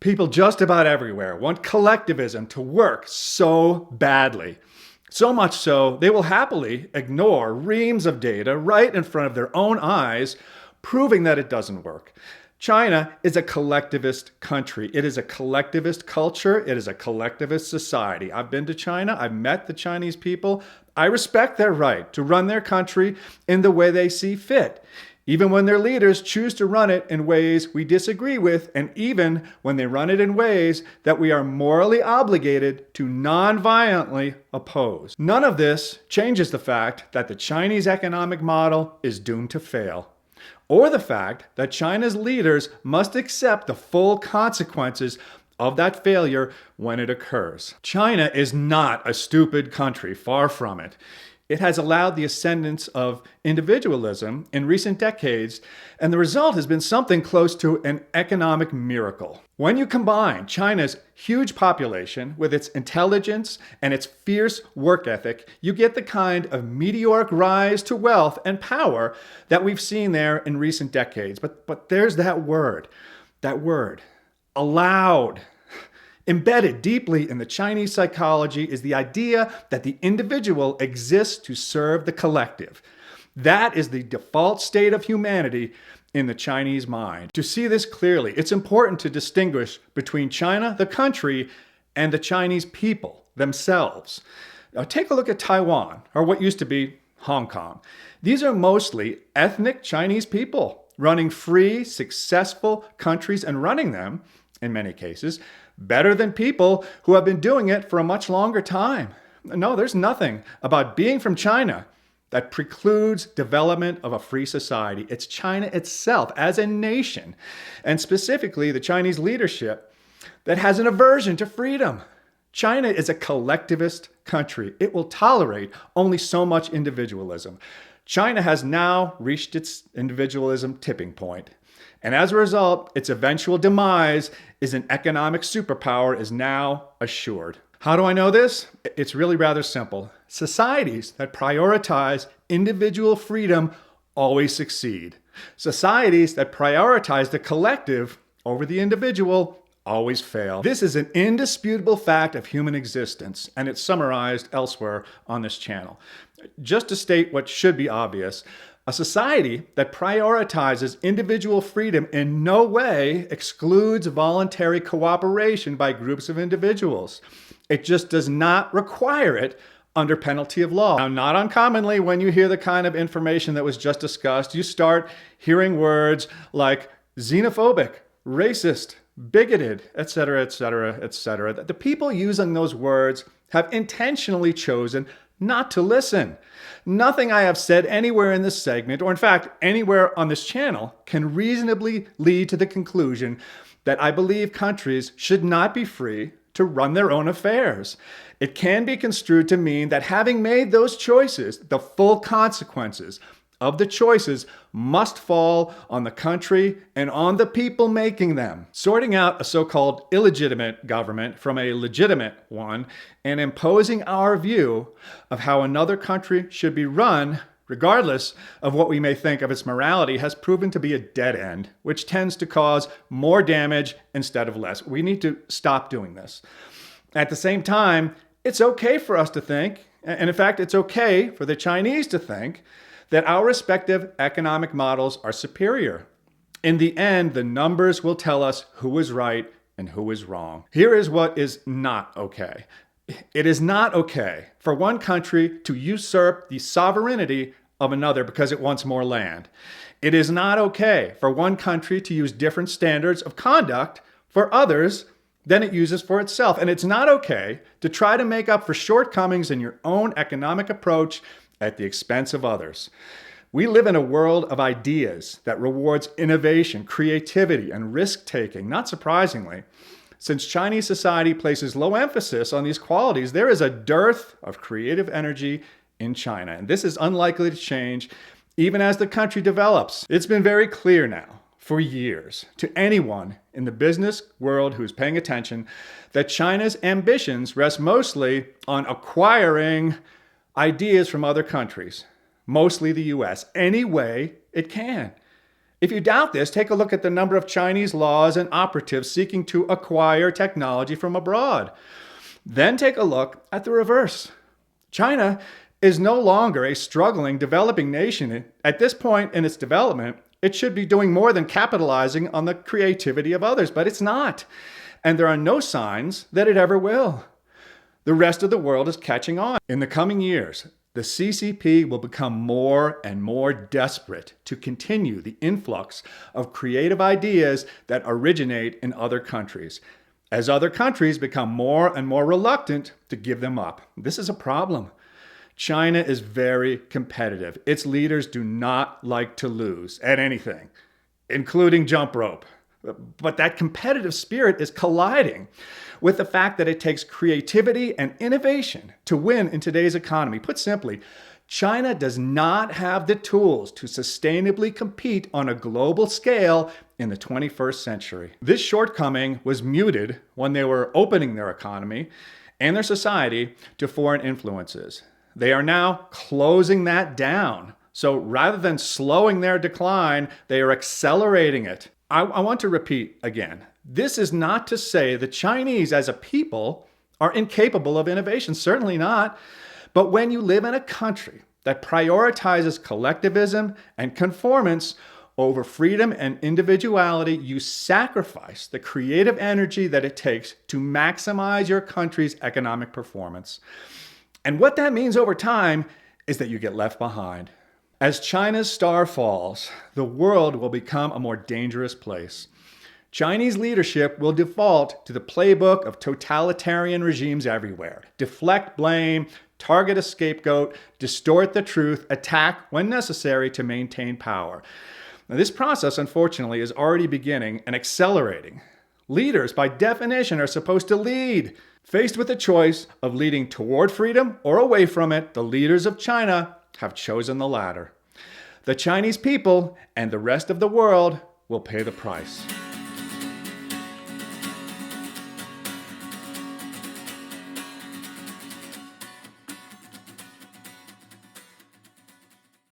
People just about everywhere want collectivism to work so badly. So much so, they will happily ignore reams of data right in front of their own eyes, proving that it doesn't work. China is a collectivist country. It is a collectivist culture. It is a collectivist society. I've been to China. I've met the Chinese people. I respect their right to run their country in the way they see fit, even when their leaders choose to run it in ways we disagree with, and even when they run it in ways that we are morally obligated to non-violently oppose. None of this changes the fact that the Chinese economic model is doomed to fail, or the fact that China's leaders must accept the full consequences of that failure when it occurs. China is not a stupid country, far from it. It has allowed the ascendance of individualism in recent decades, and the result has been something close to an economic miracle. When you combine China's huge population with its intelligence and its fierce work ethic, you get the kind of meteoric rise to wealth and power that we've seen there in recent decades. But there's that word, allowed. Embedded deeply in the Chinese psychology is the idea that the individual exists to serve the collective. That is the default state of humanity in the Chinese mind. To see this clearly, it's important to distinguish between China, the country, and the Chinese people themselves. Now, take a look at Taiwan, or what used to be Hong Kong. These are mostly ethnic Chinese people running free, successful countries and running them, in many cases, better than people who have been doing it for a much longer time. No, there's nothing about being from China that precludes development of a free society. It's China itself as a nation, and specifically the Chinese leadership, that has an aversion to freedom. China is a collectivist country. It will tolerate only so much individualism. China has now reached its individualism tipping point. And as a result, its eventual demise as an economic superpower is now assured. How do I know this? It's really rather simple. Societies that prioritize individual freedom always succeed. Societies that prioritize the collective over the individual always fail. This is an indisputable fact of human existence, and it's summarized elsewhere on this channel. Just to state what should be obvious, a society that prioritizes individual freedom in no way excludes voluntary cooperation by groups of individuals. It just does not require it under penalty of law. Now, not uncommonly, when you hear the kind of information that was just discussed, you start hearing words like xenophobic, racist, bigoted, etc., etc., etc. The people using those words have intentionally chosen not to listen. Nothing I have said anywhere in this segment, or in fact anywhere on this channel, can reasonably lead to the conclusion that I believe countries should not be free to run their own affairs. It can be construed to mean that having made those choices, the full consequences of the choices must fall on the country and on the people making them. Sorting out a so-called illegitimate government from a legitimate one and imposing our view of how another country should be run, regardless of what we may think of its morality, has proven to be a dead end, which tends to cause more damage instead of less. We need to stop doing this. At the same time, it's okay for us to think, and in fact, it's okay for the Chinese to think, that our respective economic models are superior. In the end, the numbers will tell us who is right and who is wrong. Here is what is not okay. It is not okay for one country to usurp the sovereignty of another because it wants more land. It is not okay for one country to use different standards of conduct for others than it uses for itself. And it's not okay to try to make up for shortcomings in your own economic approach at the expense of others. We live in a world of ideas that rewards innovation, creativity, and risk-taking. Not surprisingly, since Chinese society places low emphasis on these qualities, there is a dearth of creative energy in China, and this is unlikely to change even as the country develops. It's been very clear now, for years, to anyone in the business world who's paying attention, that China's ambitions rest mostly on acquiring ideas from other countries, mostly the US, any way it can. If you doubt this, take a look at the number of Chinese laws and operatives seeking to acquire technology from abroad. Then take a look at the reverse. China is no longer a struggling, developing nation. At this point in its development, it should be doing more than capitalizing on the creativity of others, but it's not. And there are no signs that it ever will. The rest of the world is catching on. In the coming years, the CCP will become more and more desperate to continue the influx of creative ideas that originate in other countries, as other countries become more and more reluctant to give them up. This is a problem. China is very competitive. Its leaders do not like to lose at anything, including jump rope. But that competitive spirit is colliding with the fact that it takes creativity and innovation to win in today's economy. Put simply, China does not have the tools to sustainably compete on a global scale in the 21st century. This shortcoming was muted when they were opening their economy and their society to foreign influences. They are now closing that down. So rather than slowing their decline, they are accelerating it. I want to repeat again, this is not to say the Chinese as a people are incapable of innovation, certainly not. But when you live in a country that prioritizes collectivism and conformance over freedom and individuality, you sacrifice the creative energy that it takes to maximize your country's economic performance. And what that means over time is that you get left behind. As China's star falls, the world will become a more dangerous place. Chinese leadership will default to the playbook of totalitarian regimes everywhere. Deflect blame, target a scapegoat, distort the truth, attack when necessary to maintain power. Now, this process, unfortunately, is already beginning and accelerating. Leaders, by definition, are supposed to lead. Faced with the choice of leading toward freedom or away from it, the leaders of China have chosen the latter. The Chinese people and the rest of the world will pay the price.